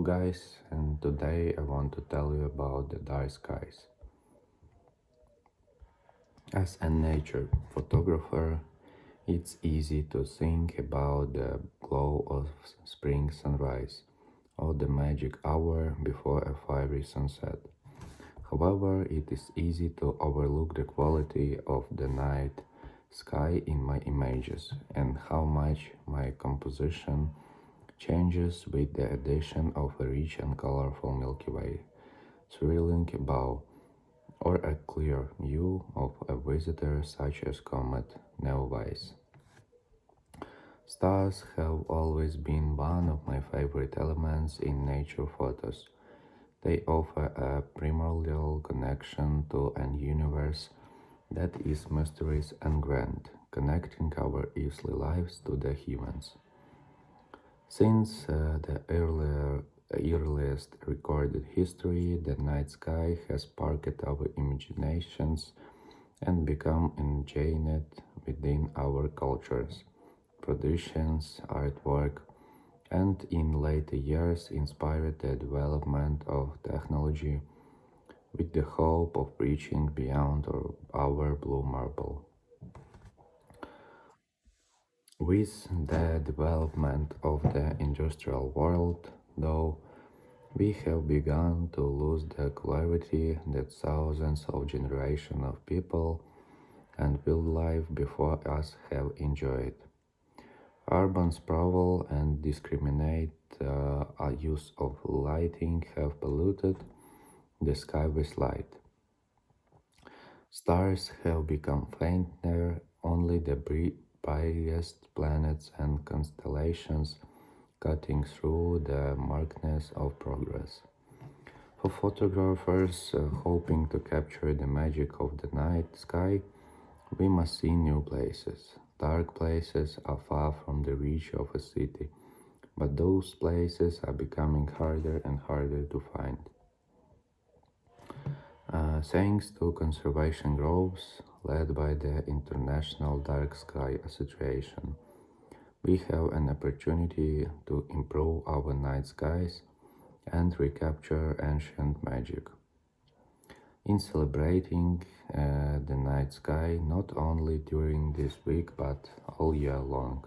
guys, and today I want to tell you about the dark skies. As a nature photographer, it's easy to think about the glow of spring sunrise or the magic hour before a fiery sunset. However, it is easy to overlook the quality of the night sky in my images and how much my composition changes with the addition of a rich and colorful Milky Way, swirling above, or a clear view of a visitor such as comet Neowise. Stars have always been one of my favorite elements in nature photos. They offer a primordial connection to an universe that is mysterious and grand, connecting our earthly lives to the heavens. Since the earliest recorded history, the night sky has sparked our imaginations and become enchained within our cultures, traditions, artwork, and in later years inspired the development of technology with the hope of reaching beyond our blue marble. With the development of the industrial world, though, we have begun to lose the clarity that thousands of generations of people and wildlife before us have enjoyed. Urban sprawl and discriminate use of lighting have polluted the sky with light. Stars have become fainter, only the brightest planets and constellations cutting through the murkiness of progress. For photographers hoping to capture the magic of the night sky, we must see new places. Dark places are far from the reach of a city, but those places are becoming harder and harder to find. Thanks to conservation groups led by the International Dark Sky Association, we have an opportunity to improve our night skies and recapture ancient magic. In celebrating the night sky not only during this week but all year long,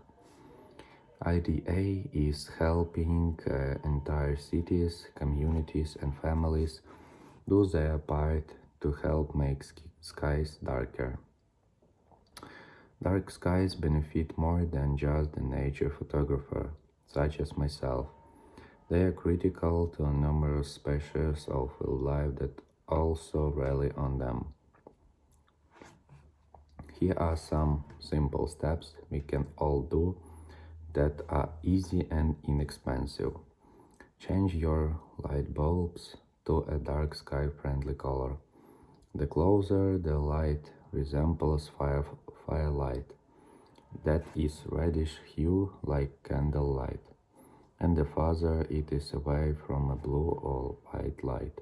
IDA is helping entire cities, communities, and families do their part to help make skies darker. Dark skies benefit more than just the nature photographer, such as myself. They are critical to numerous species of wildlife that also rely on them. Here are some simple steps we can all do that are easy and inexpensive. Change your light bulbs to a dark sky friendly color. The closer the light resembles firelight, that is reddish hue like candlelight, and the farther it is away from a blue or white light,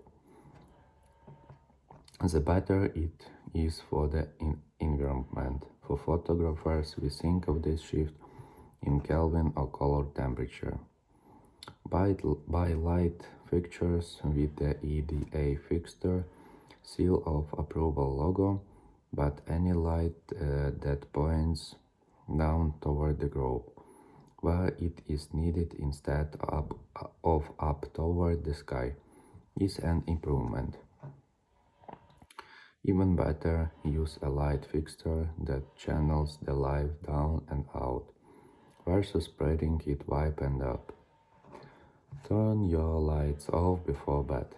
the better it is for the environment. For photographers, we think of this shift in Kelvin or color temperature. Buy light fixtures with the EDA fixture seal of approval logo, but any light that points down toward the group, where it is needed instead of up toward the sky, is an improvement. Even better, use a light fixture that channels the light down and out, versus spreading it wide and up. Turn your lights off before bed.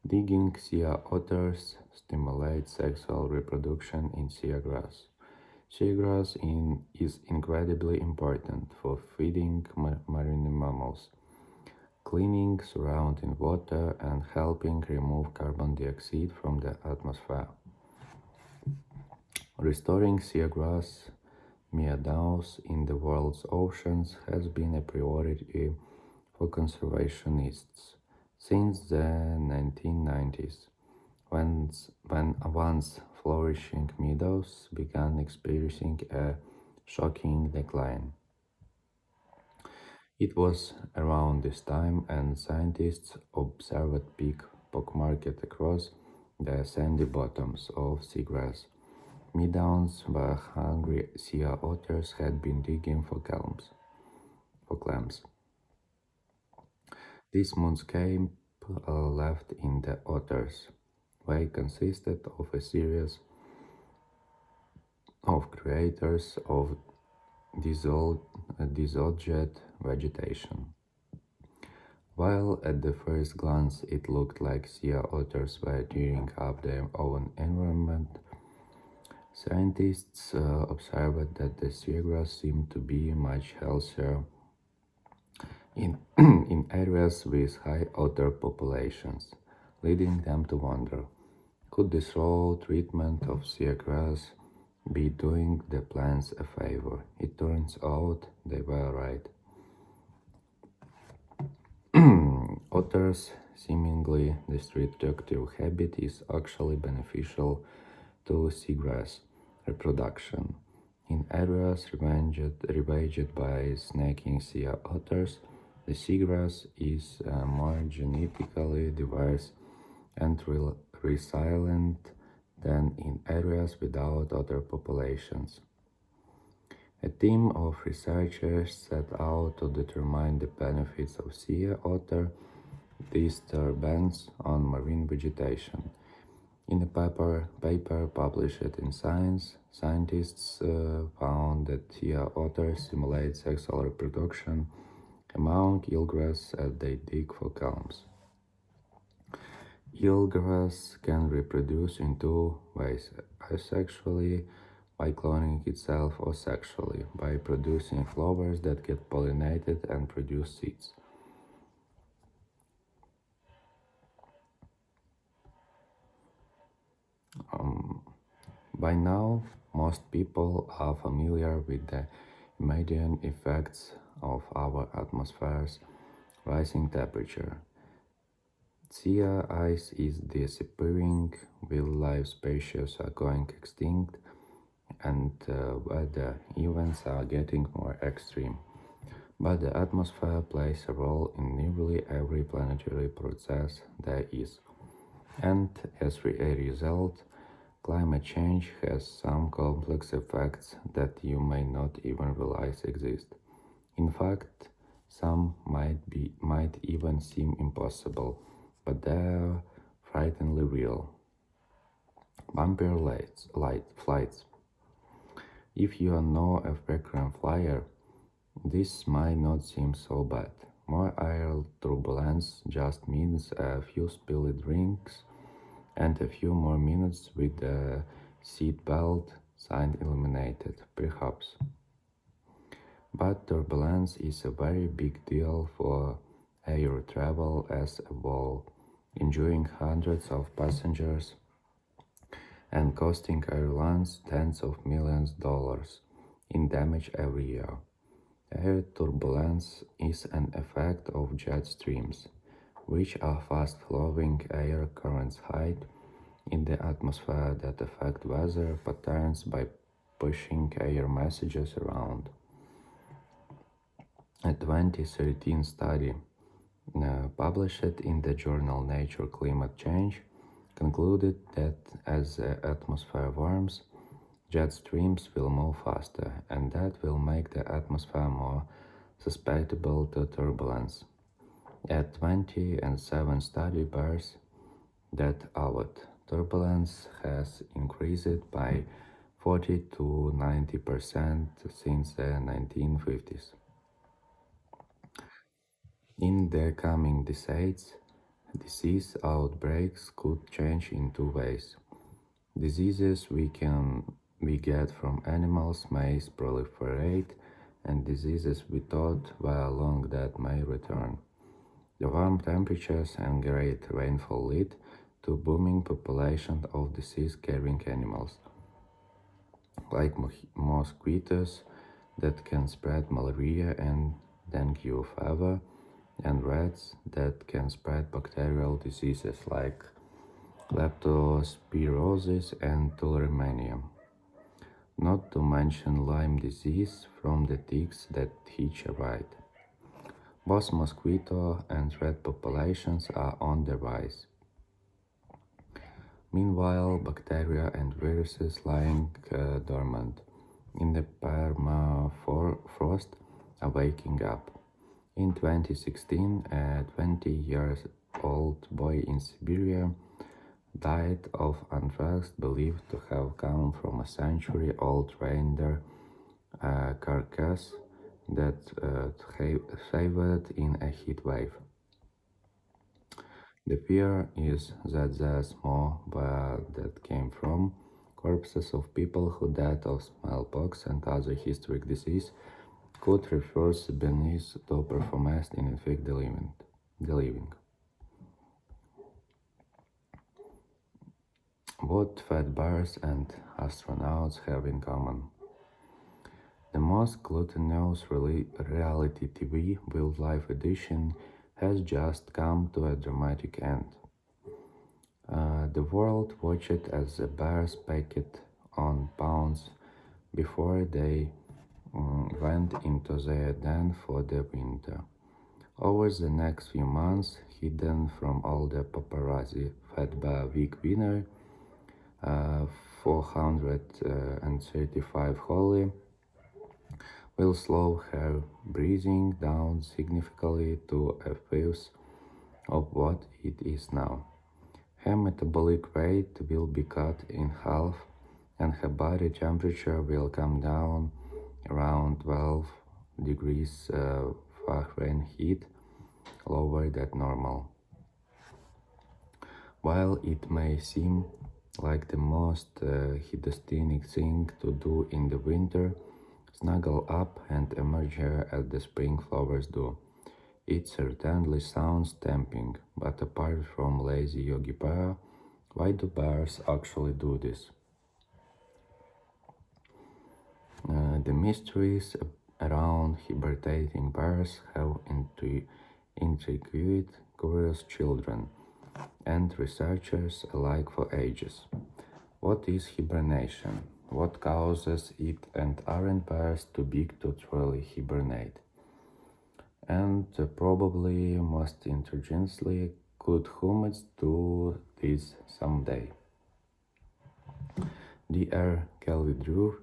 Digging sea otters stimulates sexual reproduction in seagrass. Seagrass is incredibly important for feeding marine mammals, cleaning surrounding water, and helping remove carbon dioxide from the atmosphere. Restoring seagrass meadows in the world's oceans has been a priority for conservationists since the 1990s, when once flourishing meadows began experiencing a shocking decline. It was around this time, and scientists observed peak pockmarket across the sandy bottoms of seagrass meadows where hungry sea otters had been digging for clams. This moonscape left in the otters' way consisted of a series of craters of disordered vegetation. While at the first glance it looked like sea otters were tearing up their own environment, scientists observed that the seagrass seemed to be much healthier in, in areas with high otter populations, leading them to wonder, could this raw treatment of seagrass be doing the plants a favor? It turns out they were right. Otters' seemingly destructive habit is actually beneficial to seagrass reproduction. In areas ravaged by snaking sea otters, the seagrass is more genetically diverse and resilient than in areas without otter populations. A team of researchers set out to determine the benefits of sea otter disturbance on marine vegetation. In a paper published in Science, scientists found that sea otters simulate sexual reproduction among eelgrass as they dig for calms. Eelgrass can reproduce in two ways: asexually, by cloning itself, or sexually, by producing flowers that get pollinated and produce seeds. By now, most people are familiar with the immediate effects of our atmosphere's rising temperature. Sea ice is disappearing, wildlife species are going extinct, and weather events are getting more extreme. But the atmosphere plays a role in nearly every planetary process there is. And as a result, climate change has some complex effects that you may not even realize exist. In fact, some might even seem impossible, but they're frighteningly real. Vampire flights. If you know a frequent flyer, this might not seem so bad. More air turbulence just means a few spilled drinks and a few more minutes with the seatbelt sign illuminated, perhaps. But turbulence is a very big deal for air travel as a whole, injuring hundreds of passengers and costing airlines tens of millions of dollars in damage every year. Air turbulence is an effect of jet streams, which are fast-flowing air currents high in the atmosphere that affect weather patterns by pushing air messages around. A 2013 study published in the journal Nature Climate Change concluded that as the atmosphere warms, jet streams will move faster, and that will make the atmosphere more susceptible to turbulence. A 2007 study bears that out. Turbulence has increased by 40 to 90% since the 1950s. In the coming decades, disease outbreaks could change in two ways. Diseases we get from animals may proliferate, and diseases we thought were long dead may return. The warm temperatures and great rainfall lead to booming population of disease-carrying animals, like mosquitoes that can spread malaria and dengue fever, and rats that can spread bacterial diseases like leptospirosis, and tularemia, not to mention Lyme disease from the ticks that hitch a ride. Both mosquito and rat populations are on the rise. Meanwhile, bacteria and viruses lying dormant in the permafrost are waking up. In 2016, a 20-year-old boy in Siberia died of anthrax believed to have come from a century-old reindeer carcass that thrived in a heat wave. The fear is that there's more where that came from. Corpses of people who died of smallpox and other historic disease could reverse beneath to performance and infect the living. What fat bears and astronauts have in common? The most glutinous reality TV wildlife edition has just come to a dramatic end. The world watched as the bears packed on pounds before they went into their den for the winter. Over the next few months, hidden from all the paparazzi, Fat Bear Week winner, 435 Holly, will slow her breathing down significantly to a fifth of what it is now. Her metabolic rate will be cut in half, and her body temperature will come down around 12 degrees Fahrenheit, lower than normal. While it may seem like the most hedonic thing to do in the winter, snuggle up and emerge as the spring flowers do. It certainly sounds tempting, but apart from lazy Yogi Bear, why do bears actually do this? The mysteries around hibernating bears have intrigued curious children and researchers alike for ages. What is hibernation? What causes it, and aren't bears too big to truly hibernate? And probably most intelligently, could humans do this someday? Dr. Kelly Drew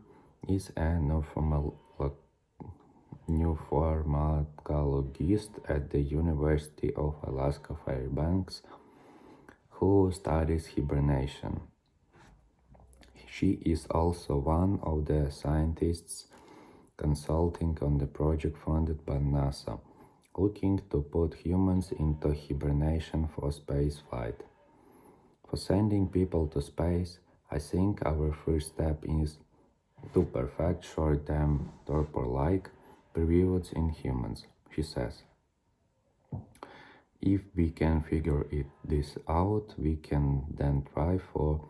is a pharmacologist at the University of Alaska Fairbanks who studies hibernation. She is also one of the scientists consulting on the project funded by NASA, looking to put humans into hibernation for spaceflight. For sending people to space, I think our first step is to perfect short-term torpor-like periods in humans, she says. If we can figure this out, we can then try for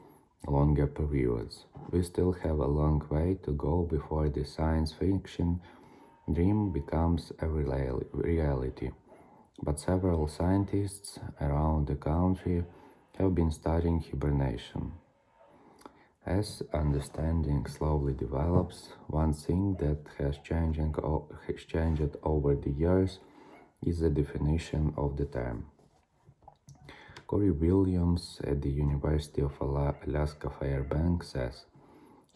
longer periods. We still have a long way to go before the science fiction dream becomes a reality. But several scientists around the country have been studying hibernation. As understanding slowly develops, one thing that has changed over the years is the definition of the term. Corey Williams at the University of Alaska Fairbanks says,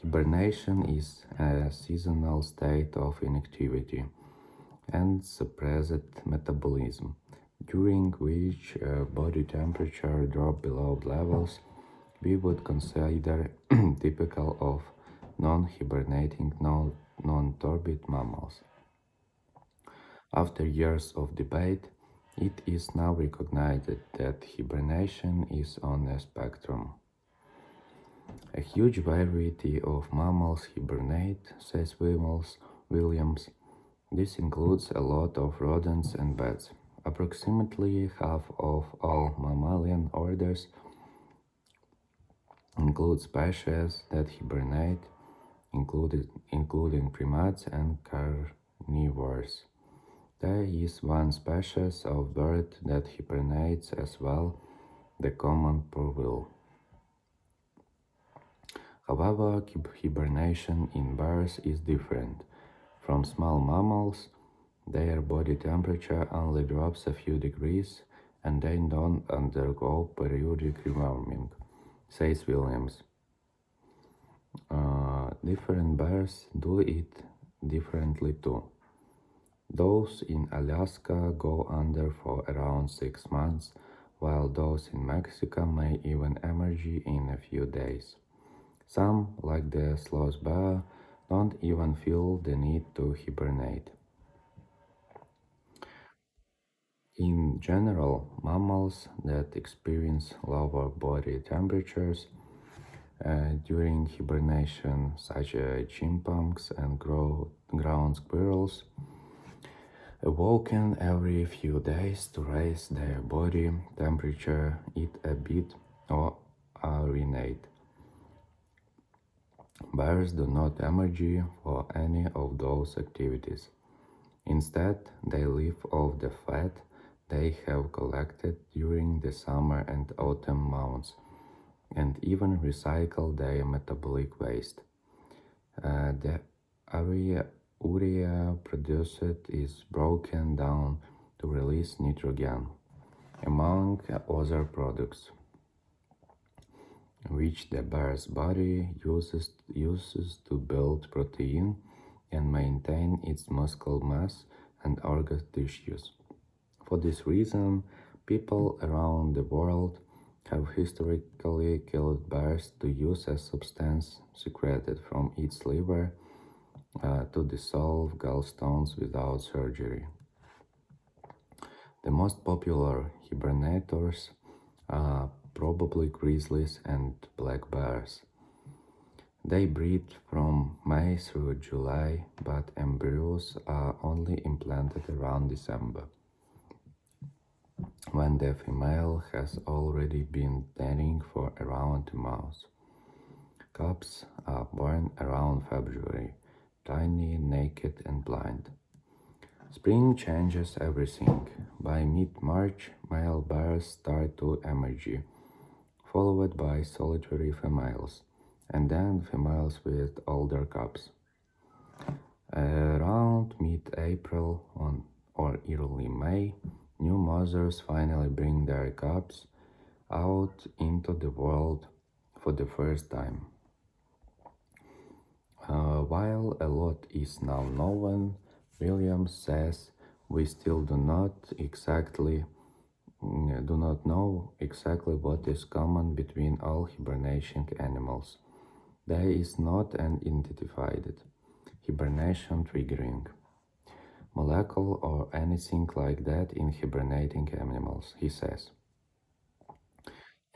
hibernation is a seasonal state of inactivity and suppressed metabolism, during which body temperature drops below levels we would consider typical of non-hibernating, non-torpid mammals. After years of debate, it is now recognized that hibernation is on a spectrum. A huge variety of mammals hibernate, says Williams. This includes a lot of rodents and bats. Approximately half of all mammalian orders include species that hibernate, including primates and carnivores. There is one species of bird that hibernates as well, the common purvill. However, hibernation in bears is different. From small mammals, their body temperature only drops a few degrees and they don't undergo periodic rewarming, says Williams. Different bears do it differently too. Those in Alaska go under for around 6 months, while those in Mexico may even emerge in a few days. Some, like the sloth bear, don't even feel the need to hibernate. In general, mammals that experience lower body temperatures during hibernation, such as chimpanzees and ground squirrels, awoken every few days to raise their body temperature, eat a bit, or urinate. Bears do not emerge for any of those activities. Instead, they live off the fat they have collected during the summer and autumn months and even recycle their metabolic waste. The urea produced is broken down to release nitrogen, among other products, which the bear's body uses to build protein and maintain its muscle mass and organ tissues. For this reason, people around the world have historically killed bears to use a substance secreted from its liver to dissolve gallstones without surgery. The most popular hibernators are probably grizzlies and black bears. They breed from May through July, but embryos are only implanted around December, when the female has already been tending for around a month. Cubs are born around February, tiny, naked, and blind. Spring changes everything. By mid-March, male bears start to emerge, followed by solitary females, and then females with older cubs. Around mid-April or early May, new mothers finally bring their cubs out into the world for the first time. While a lot is now known, Williams says we still do not know exactly what is common between all hibernating animals. There is not an identified hibernation triggering molecule or anything like that in hibernating animals, he says.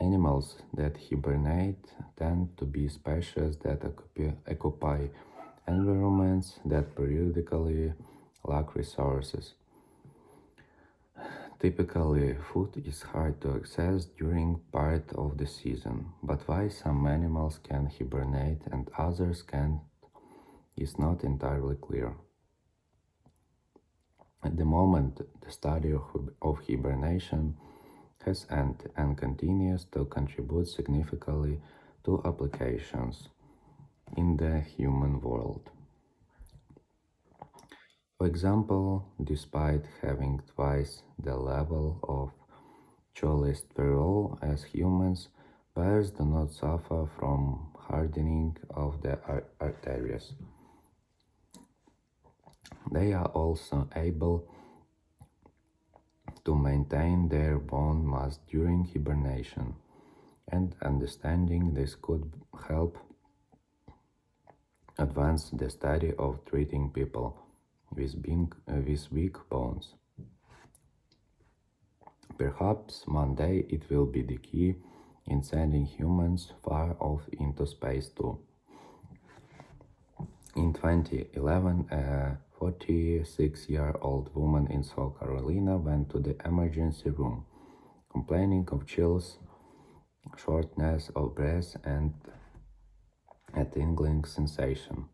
Animals that hibernate tend to be species that occupy environments that periodically lack resources. Typically, food is hard to access during part of the season, but why some animals can hibernate and others can't is not entirely clear. At the moment, the study of hibernation has ended and continues to contribute significantly to applications in the human world. For example, despite having twice the level of cholesterol as humans, bears do not suffer from hardening of the arteries. They are also able to maintain their bone mass during hibernation, and understanding this could help advance the study of treating people with weak bones. Perhaps one day it will be the key in sending humans far off into space too. In 2011, a 46-year-old woman in South Carolina went to the emergency room, complaining of chills, shortness of breath, and a tingling sensation.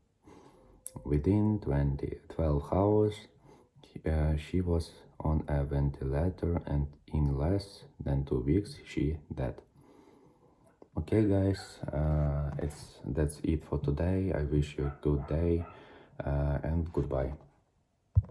Within 12 hours, she was on a ventilator, and in less than 2 weeks, she died. Okay, guys, that's it for today. I wish you a good day and goodbye.